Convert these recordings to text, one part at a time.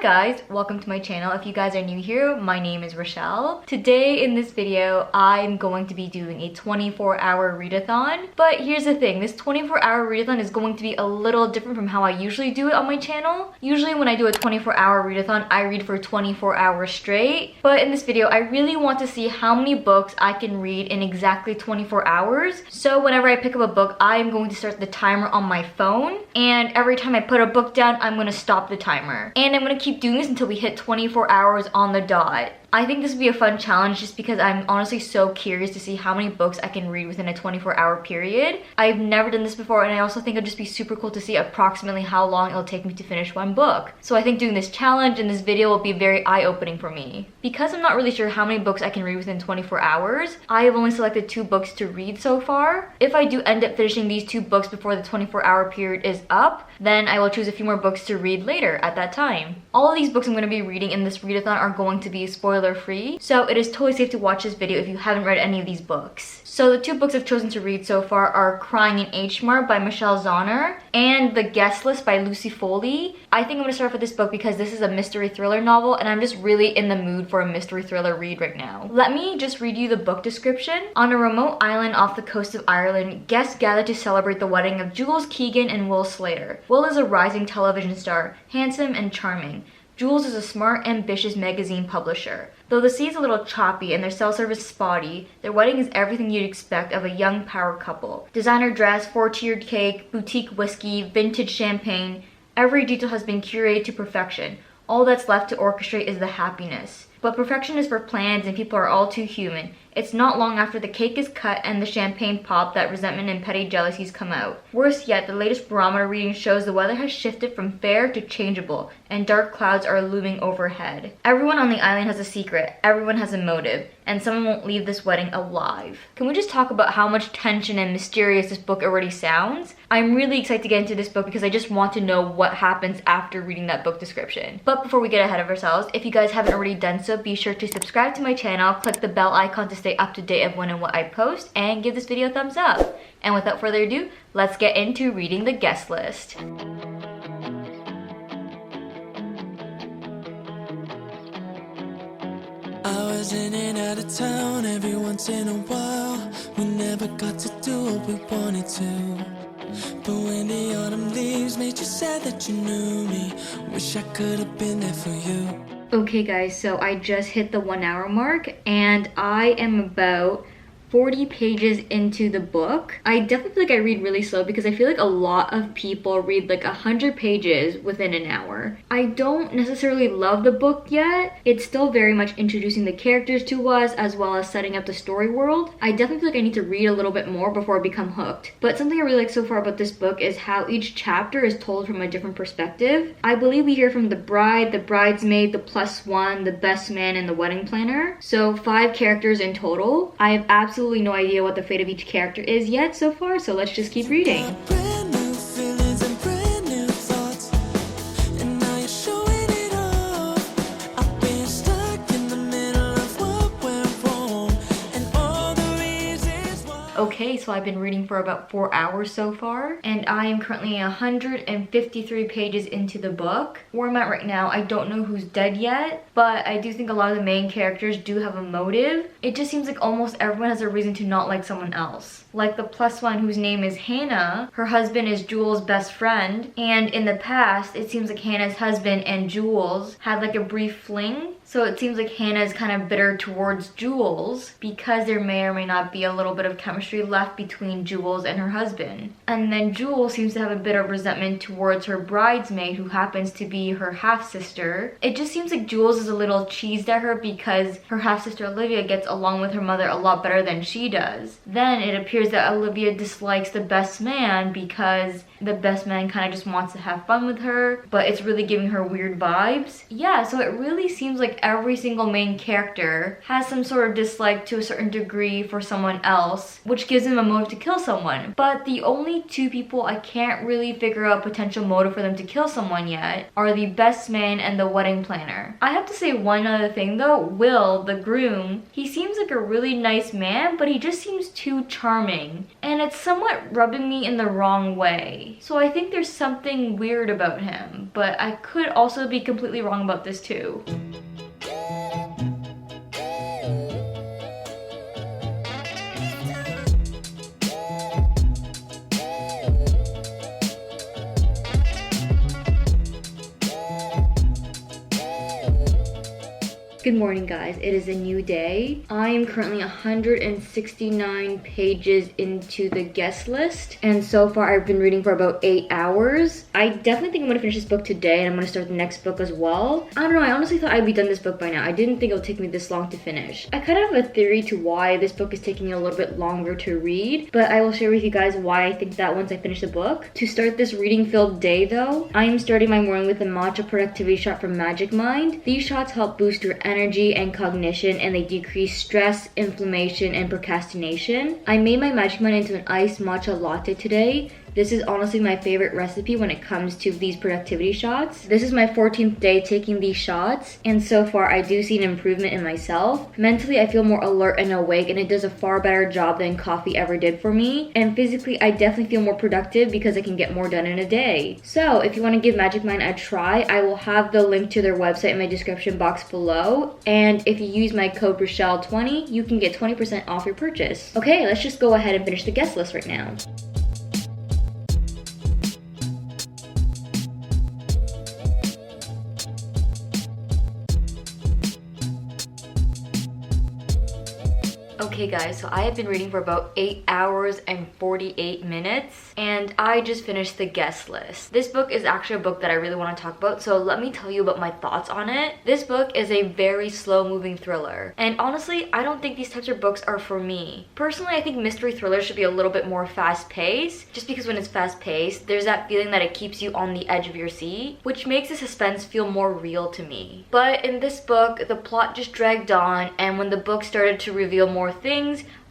guys, welcome to my channel. If you guys are new here, my name is Rachelle. Today in this video, I'm going to be doing a 24-hour readathon. But here's the thing, this 24-hour readathon is going to be a little different from how I usually do it on my channel. Usually when I do a 24-hour readathon, I read for 24 hours straight. But in this video, I really want to see how many books I can read in exactly 24 hours. So whenever I pick up a book, I am going to start the timer on my phone. And every time I put a book down, I'm going to stop the timer. And I'm going to keep doing this until we hit 24 hours on the dot. I think this would be a fun challenge just because I'm honestly so curious to see how many books I can read within a 24-hour period. I've never done this before, and I also think it'd just be super cool to see approximately how long it'll take me to finish one book. So I think doing this challenge and this video will be very eye-opening for me. Because I'm not really sure how many books I can read within 24 hours, I have only selected 2 books to read so far. If I do end up finishing these 2 books before the 24-hour period is up, then I will choose a few more books to read later at that time. All of these books I'm going to be reading in this readathon are going to be spoiler-free, so it is totally safe to watch this video if you haven't read any of these books. So the 2 books I've chosen to read so far are Crying in H Mart by Michelle Zauner and The Guest List by Lucy Foley. I think I'm going to start off with this book because this is a mystery thriller novel and I'm just really in the mood for a mystery thriller read right now. Let me just read you the book description. On a remote island off the coast of Ireland, guests gather to celebrate the wedding of Jules Keegan and Will Slater. Will is a rising television star, handsome and charming. Jules is a smart, ambitious magazine publisher. Though the sea is a little choppy and their cell service spotty, their wedding is everything you'd expect of a young power couple. Designer dress, 4-tiered cake, boutique whiskey, vintage champagne. Every detail has been curated to perfection. All that's left to orchestrate is the happiness. But perfection is for plans and people are all too human. It's not long after the cake is cut and the champagne popped that resentment and petty jealousies come out. Worse yet, the latest barometer reading shows the weather has shifted from fair to changeable, and dark clouds are looming overhead. Everyone on the island has a secret, everyone has a motive, and someone won't leave this wedding alive. Can we just talk about how much tension and mysterious this book already sounds? I'm really excited to get into this book because I just want to know what happens after reading that book description. But before we get ahead of ourselves, if you guys haven't already done so, be sure to subscribe to my channel, click the bell icon to stay up to date of when and what I post, and give this video a thumbs up. And without further ado, let's get into reading The Guest List. I was in and out of town every once in a while. We never got to do what we wanted to. But when the autumn leaves made you sad that you knew me, wish I could have been there for you. Okay guys, so I just hit the 1 hour mark and I am about 40 pages into the book. I definitely feel like I read really slow because I feel like a lot of people read like 100 pages within an hour. I don't necessarily love the book yet. It's still very much introducing the characters to us as well as setting up the story world. I definitely feel like I need to read a little bit more before I become hooked. But something I really like so far about this book is how each chapter is told from a different perspective. I believe we hear from the bride, the bridesmaid, the plus one, the best man, and the wedding planner. So 5 characters in total. I have absolutely no idea what the fate of each character is yet so far, so let's just keep reading. Brand new feelings and brand new thoughts, and now you're showing it off. I've been stuck in the middle of what went wrong and all the reasons why. Okay, so I've been reading for about 4 hours so far, and I am currently 153 pages into the book. Where I'm at right now, I don't know who's dead yet, but I do think a lot of the main characters do have a motive. It just seems like almost everyone has a reason to not like someone else. Like the plus one whose name is Hannah, her husband is Jules' best friend, and in the past, it seems like Hannah's husband and Jules had like a brief fling. So it seems like Hannah is kind of bitter towards Jules because there may or may not be a little bit of chemistry left between Jules and her husband. And then Jules seems to have a bit of resentment towards her bridesmaid who happens to be her half-sister. It just seems like Jules is a little cheesed at her because her half-sister Olivia gets along with her mother a lot better than she does. Then it appears that Olivia dislikes the best man because the best man kind of just wants to have fun with her, but it's really giving her weird vibes. Yeah, so it really seems like every single main character has some sort of dislike to a certain degree for someone else, which gives gives him a motive to kill someone. But the only two people I can't really figure out potential motive for them to kill someone yet are the best man and the wedding planner. I have to say one other thing though. Will, the groom, he seems like a really nice man, but he just seems too charming. And it's somewhat rubbing me in the wrong way. So I think there's something weird about him, but I could also be completely wrong about this too. Good morning, guys. It is a new day. I am currently 169 pages into the guest list, and so far I've been reading for about 8 hours. I definitely think I'm gonna finish this book today, and I'm gonna start the next book as well. I don't know, I honestly thought I'd be done this book by now. I didn't think it would take me this long to finish. I kind of have a theory to why this book is taking me a little bit longer to read, but I will share with you guys why I think that once I finish the book. To start this reading-filled day though, I am starting my morning with a matcha productivity shot from Magic Mind. These shots help boost your energy and cognition, and they decrease stress, inflammation, and procrastination. I made my Magic Mind into an iced matcha latte today. This is honestly my favorite recipe when it comes to these productivity shots. This is my 14th day taking these shots, and so far I do see an improvement in myself. Mentally, I feel more alert and awake, and it does a far better job than coffee ever did for me. And physically, I definitely feel more productive because I can get more done in a day. So if you want to give Magic Mind a try, I will have the link to their website in my description box below. And if you use my code Rachelle20, you can get 20% off your purchase. Okay, let's just go ahead and finish the guest list right now. Okay guys, so I have been reading for about 8 hours and 48 minutes, and I just finished the guest list. This book is actually a book that I really want to talk about, so let me tell you about my thoughts on it. This book is a very slow-moving thriller, and honestly, I don't think these types of books are for me. Personally, I think mystery thrillers should be a little bit more fast-paced, just because when it's fast-paced, there's that feeling that it keeps you on the edge of your seat, which makes the suspense feel more real to me. But in this book, the plot just dragged on, and when the book started to reveal more things,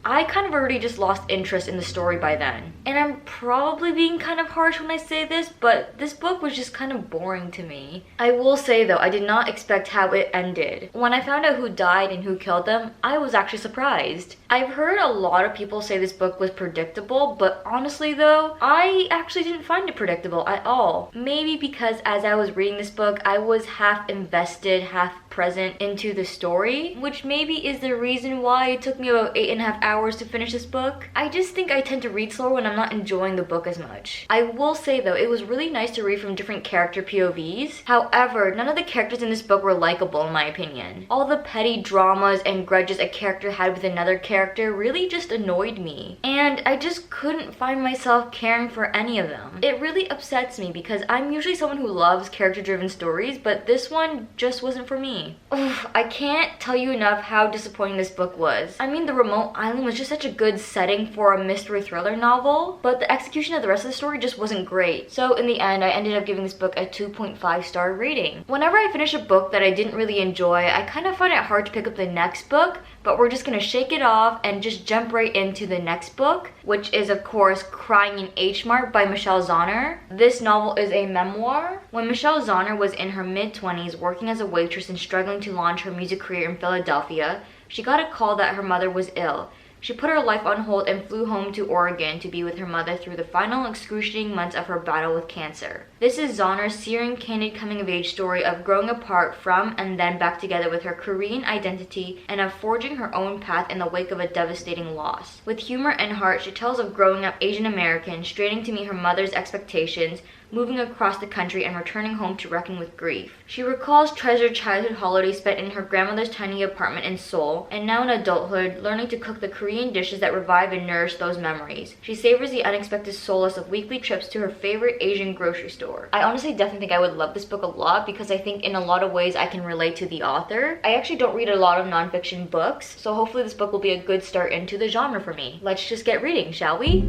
I kind of already just lost interest in the story by then. And I'm probably being kind of harsh when I say this, but this book was just kind of boring to me. I will say though, I did not expect how it ended. When I found out who died and who killed them, I was actually surprised. I've heard a lot of people say this book was predictable, but honestly though, I actually didn't find it predictable at all. Maybe because as I was reading this book, I was half invested, half present into the story, which maybe is the reason why it took me about 8.5 hours to finish this book. I just think I tend to read slower when I'm not enjoying the book as much. I will say though, it was really nice to read from different character POVs. However, none of the characters in this book were likable in my opinion. All the petty dramas and grudges a character had with another character really just annoyed me. And I just couldn't find myself caring for any of them. It really upsets me because I'm usually someone who loves character-driven stories, but this one just wasn't for me. Ugh, I can't tell you enough how disappointing this book was. I mean, the remote island was just such a good setting for a mystery thriller novel, but the execution of the rest of the story just wasn't great. So in the end, I ended up giving this book a 2.5 star rating. Whenever I finish a book that I didn't really enjoy, I kind of find it hard to pick up the next book, but we're just gonna shake it off and just jump right into the next book, which is of course Crying in H Mart by Michelle Zauner. This novel is a memoir. When Michelle Zauner was in her mid-20s working as a waitress and struggling to launch her music career in Philadelphia, she got a call that her mother was ill. She put her life on hold and flew home to Oregon to be with her mother through the final excruciating months of her battle with cancer. This is Zauner's searing, candid coming-of-age story of growing apart from and then back together with her Korean identity and of forging her own path in the wake of a devastating loss. With humor and heart, she tells of growing up Asian American, straining to meet her mother's expectations, moving across the country and returning home to reckon with grief. She recalls treasured childhood holidays spent in her grandmother's tiny apartment in Seoul, and now in adulthood, learning to cook the Korean dishes that revive and nourish those memories. She savors the unexpected solace of weekly trips to her favorite Asian grocery store. I honestly definitely think I would love this book a lot because I think in a lot of ways I can relate to the author. I actually don't read a lot of nonfiction books, so hopefully this book will be a good start into the genre for me. Let's just get reading, shall we?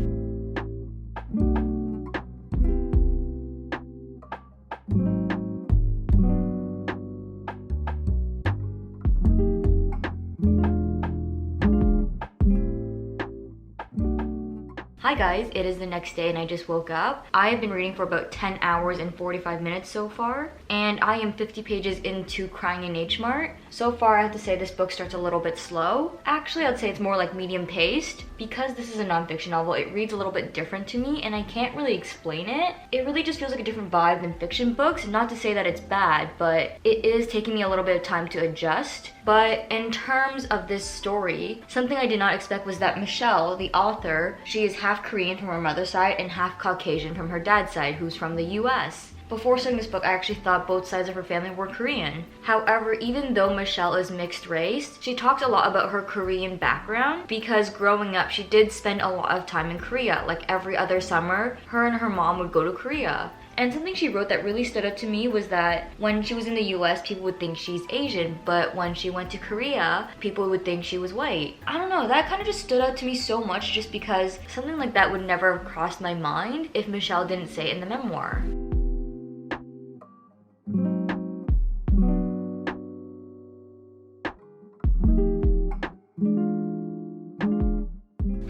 Hi guys, it is the next day and I just woke up. I have been reading for about 10 hours and 45 minutes so far, and I am 50 pages into Crying in H Mart. So far, I have to say this book starts a little bit slow. Actually, I'd say it's more like medium paced. Because this is a nonfiction novel, it reads a little bit different to me and I can't really explain it. It really just feels like a different vibe than fiction books. Not to say that it's bad, but it is taking me a little bit of time to adjust. But in terms of this story, something I did not expect was that Michelle, the author, she is half Korean from her mother's side and half Caucasian from her dad's side, who's from the US. Before starting this book, I actually thought both sides of her family were Korean. However, even though Michelle is mixed race, she talks a lot about her Korean background because growing up, she did spend a lot of time in Korea. Like every other summer, her and her mom would go to Korea. And something she wrote that really stood out to me was that when she was in the US, people would think she's Asian, but when she went to Korea, people would think she was white. I don't know, that kind of just stood out to me so much just because something like that would never have crossed my mind if Michelle didn't say it in the memoir.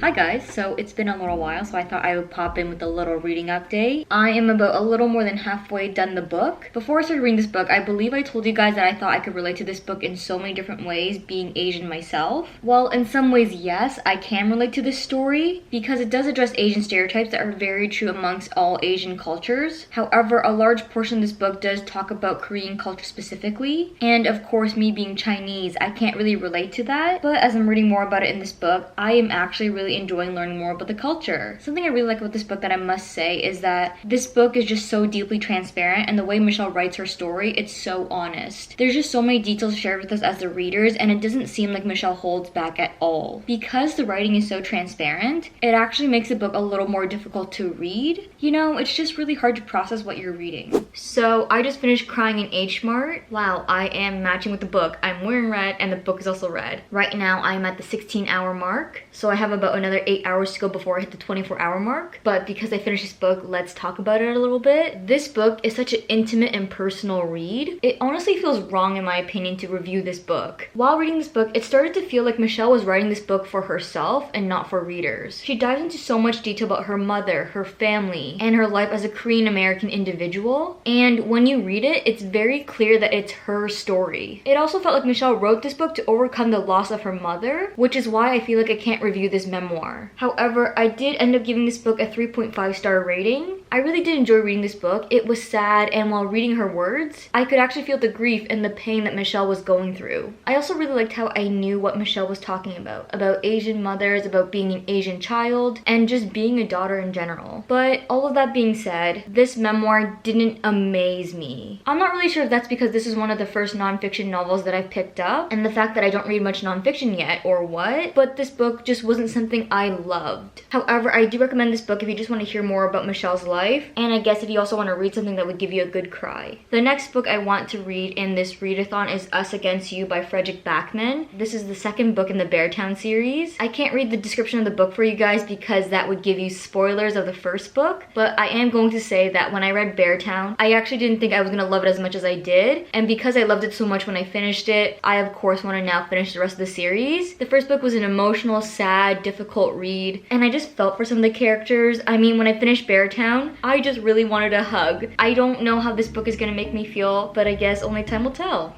Hi guys, so it's been a little while, so I thought I would pop in with a little reading update. I am about a little more than halfway done the book. Before I started reading this book, I believe I told you guys that I thought I could relate to this book in so many different ways, being Asian myself. Well, in some ways, yes, I can relate to this story because it does address Asian stereotypes that are very true amongst all Asian cultures. However, a large portion of this book does talk about Korean culture specifically, and of course, me being Chinese, I can't really relate to that. But as I'm reading more about it in this book, I am actually really enjoying learning more about the culture. Something I really like about this book that I must say is that this book is just so deeply transparent, and the way Michelle writes her story, it's so honest. There's just so many details shared with us as the readers, and it doesn't seem like Michelle holds back at all. Because the writing is so transparent, it actually makes the book a little more difficult to read. You know, it's just really hard to process what you're reading. So I just finished Crying in H Mart. Wow, I am matching with the book. I'm wearing red and the book is also red. Right now I'm at the 16-hour mark, so I have about another 8 hours to go before I hit the 24-hour mark. But because I finished this book, let's talk about it a little bit. This book is such an intimate and personal read. It honestly feels wrong in my opinion to review this book. While reading this book, it started to feel like Michelle was writing this book for herself and not for readers. She dives into so much detail about her mother, her family, and her life as a Korean American individual. And when you read it, it's very clear that it's her story. It also felt like Michelle wrote this book to overcome the loss of her mother, which is why I feel like I can't review this memoir. However, I did end up giving this book a 3.5-star rating. I really did enjoy reading this book. It was sad, and while reading her words, I could actually feel the grief and the pain that Michelle was going through. I also really liked how I knew what Michelle was talking about Asian mothers, about being an Asian child, and just being a daughter in general. But all of that being said, this memoir didn't amaze me. I'm not really sure if that's because this is one of the first nonfiction novels that I've picked up, and the fact that I don't read much nonfiction yet, or what, but this book just wasn't something I loved. However, I do recommend this book if you just want to hear more about Michelle's life, and I guess if you also want to read something that would give you a good cry. The next book I want to read in this readathon is Us Against You by Fredrik Backman. This is the second book in the Beartown series. I can't read the description of the book for you guys because that would give you spoilers of the first book, but I am going to say that when I read Beartown, I actually didn't think I was going to love it as much as I did, and because I loved it so much when I finished it, I of course want to now finish the rest of the series. The first book was an emotional, sad, difficult read, and I just felt for some of the characters. I mean, when I finished Beartown, I just really wanted a hug. I don't know how this book is gonna make me feel, but I guess only time will tell.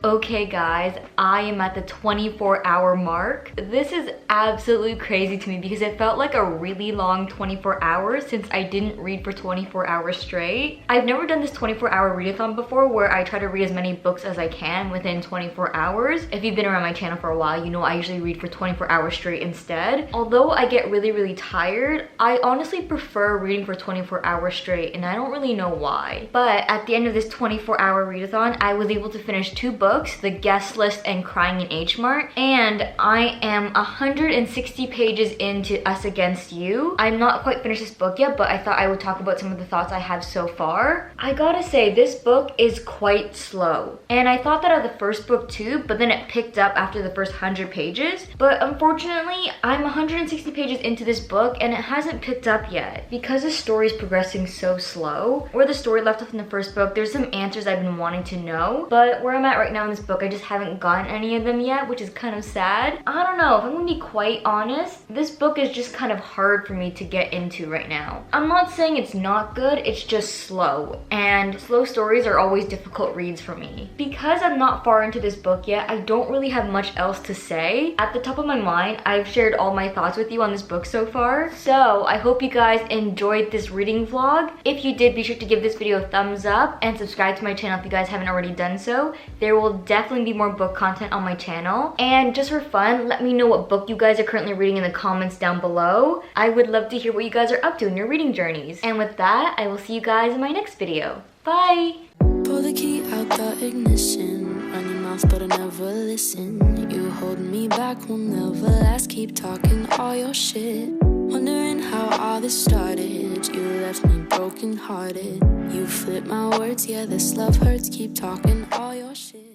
Okay guys, I am at the 24-hour mark. This is absolutely crazy to me because it felt like a really long 24 hours since I didn't read for 24 hours straight. I've never done this 24-hour readathon before where I try to read as many books as I can within 24 hours. If you've been around my channel for a while, you know I usually read for 24 hours straight instead. Although I get really tired, I honestly prefer reading for 24 hours straight, and I don't really know why. But at the end of this 24-hour readathon, I was able to finish 2 books books, The Guest List and Crying in H Mart, and I am 160 pages into Us Against You. I'm not quite finished this book yet, but I thought I would talk about some of the thoughts I have so far. I gotta say, this book is quite slow. And I thought that of the first book too, but then it picked up after the first 100 pages. But unfortunately, I'm 160 pages into this book and it hasn't picked up yet. Because the story is progressing so slow, where the story left off in the first book, there's some answers I've been wanting to know, but where I'm at right now in this book, I just haven't gotten any of them yet, which is kind of sad. I don't know, if I'm gonna be quite honest, this book is just kind of hard for me to get into right now. I'm not saying it's not good, it's just slow, and slow stories are always difficult reads for me. Because I'm not far into this book yet, I don't really have much else to say. At the top of my mind, I've shared all my thoughts with you on this book so far, so I hope you guys enjoyed this reading vlog. If you did, be sure to give this video a thumbs up and subscribe to my channel if you guys haven't already done so. There will definitely be more book content on my channel. And just for fun, let me know what book you guys are currently reading in the comments down below. I would love to hear what you guys are up to in your reading journeys. And with that, I will see you guys in my next video. Bye! Pull the key out the ignition. Run your mouth but I never listen. You hold me back, will never last. Keep talking all your shit. Wondering how all this started. You left me broken hearted. You flip my words, yeah, this love hurts. Keep talking all your shit.